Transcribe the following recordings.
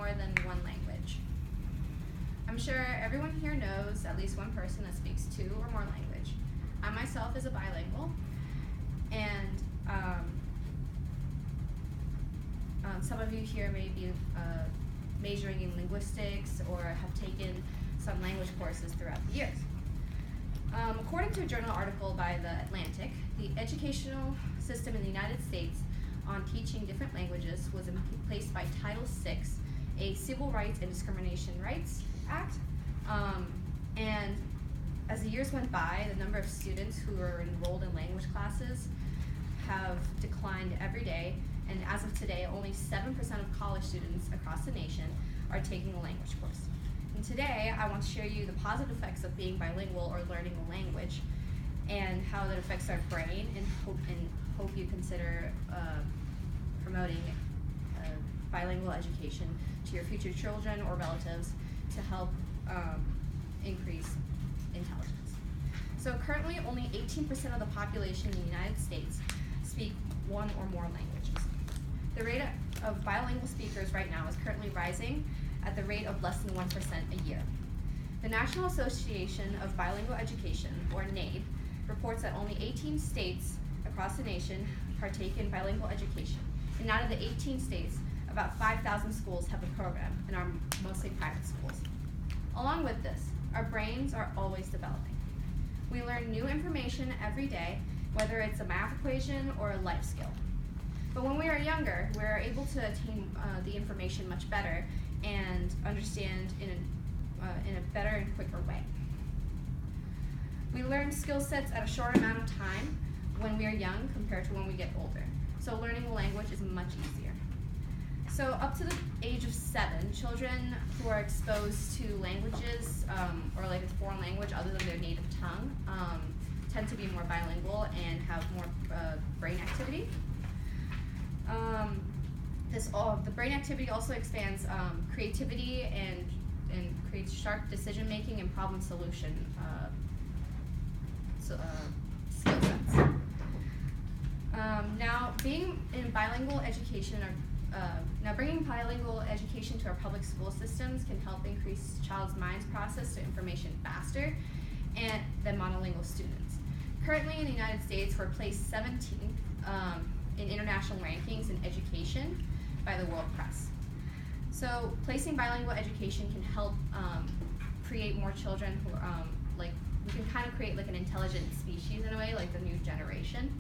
more than one language. I'm sure everyone here knows at least one person that speaks 2 or more language. I myself is a bilingual, and some of you here may be majoring in linguistics or have taken some language courses throughout the years. According to a journal article by The Atlantic, the educational system in the United States on teaching different languages was replaced by Title VI, a Civil Rights and Discrimination Rights Act. And as the years went by, the number of students who were enrolled in language classes have declined every day, and as of today, only 7% of college students across the nation are taking a language course. And today, I want to share you the positive effects of being bilingual or learning a language and how that affects our brain, and hope you consider promoting bilingual education to your future children or relatives to help increase intelligence. So currently, only 18% of the population in the United States speak 1 or more languages. The rate of bilingual speakers right now is currently rising at the rate of less than 1% a year. The National Association of Bilingual Education, or NAED, reports that only 18 states across the nation partake in bilingual education. And out of the 18 states, about 5,000 schools have the program and are mostly private schools. Along with this, our brains are always developing. We learn new information every day, whether it's a math equation or a life skill. But when we are younger, we're able to attain the information much better and understand in a better and quicker way. We learn skill sets at a short amount of time when we are young compared to when we get older. So learning a language is much easier. So up to the age of 7, children who are exposed to languages or like a foreign language other than their native tongue tend to be more bilingual and have more brain activity. The brain activity also expands creativity and creates sharp decision making and problem solution skill sets. Now, being in bilingual education bringing bilingual education to our public school systems can help increase child's mind's process to information faster than monolingual students. Currently in the United States, we're placed 17th in international rankings in education by the World Press. So placing bilingual education can help create more children who we can kind of create like an intelligent species in a way, like the new generation.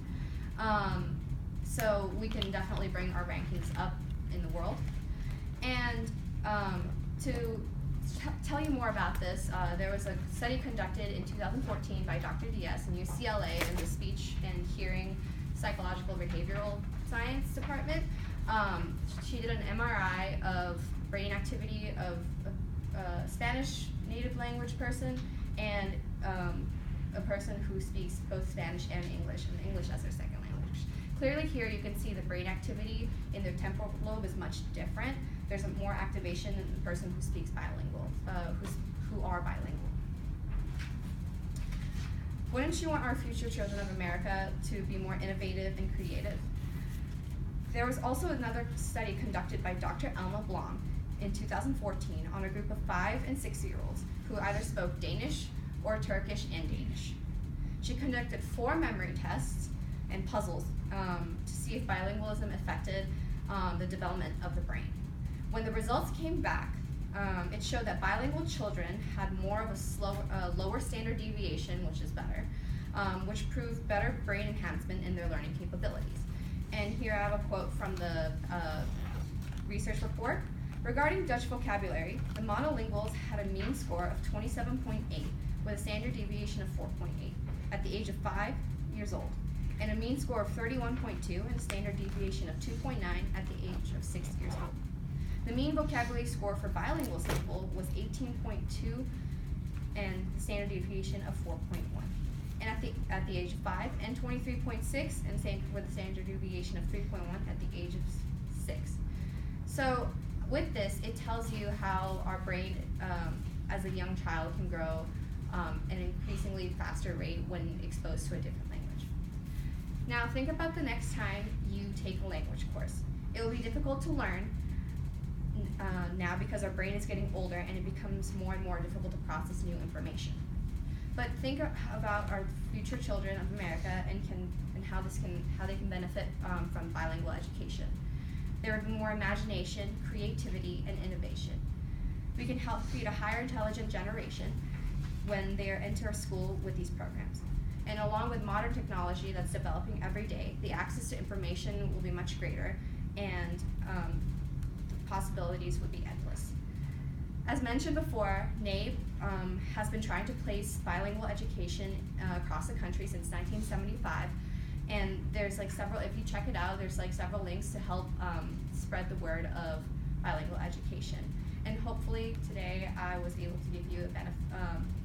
So we can definitely bring our rankings up in the world. And to tell you more about this, there was a study conducted in 2014 by Dr. Diaz in UCLA in the Speech and Hearing Psychological Behavioral Science Department. She did an MRI of brain activity of a Spanish native language person and a person who speaks both Spanish and English as their second language. Clearly here you can see the brain activity in their temporal lobe is much different. There's more activation in the person who speaks bilingual, who are bilingual. Wouldn't you want our future children of America to be more innovative and creative? There was also another study conducted by Dr. Elma Blom in 2014 on a group of 5 and 6-year-olds who either spoke Danish or Turkish and Danish. She conducted 4 memory tests and puzzles to see if bilingualism affected the development of the brain. When the results came back, it showed that bilingual children had more of a lower standard deviation, which is better, which proved better brain enhancement in their learning capabilities. And here I have a quote from the research report. Regarding Dutch vocabulary, the monolinguals had a mean score of 27.8 with a standard deviation of 4.8 at the age of 5 years old, and a mean score of 31.2 and a standard deviation of 2.9 at the age of 6 years old. The mean vocabulary score for bilingual sample was 18.2 and the standard deviation of 4.1. And at the age of 5, and 23.6, and same with the standard deviation of 3.1 at the age of 6. So with this, it tells you how our brain as a young child can grow at an increasingly faster rate when exposed to a different language. Now think about the next time you take a language course. It will be difficult to learn, now because our brain is getting older and it becomes more and more difficult to process new information. But think about our future children of America and how they can benefit from bilingual education. There will be more imagination, creativity, and innovation. We can help create a higher intelligent generation when they enter school with these programs. And along with modern technology that's developing every day, the access to information will be much greater, and the possibilities would be endless. As mentioned before, NAEP has been trying to place bilingual education across the country since 1975, and there's like several, if you check it out, there's like several links to help spread the word of bilingual education. And hopefully today I was able to give you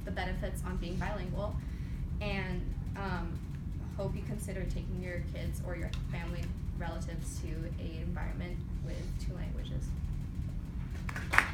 the benefits on being bilingual, and hope you consider taking your kids or your family relatives to a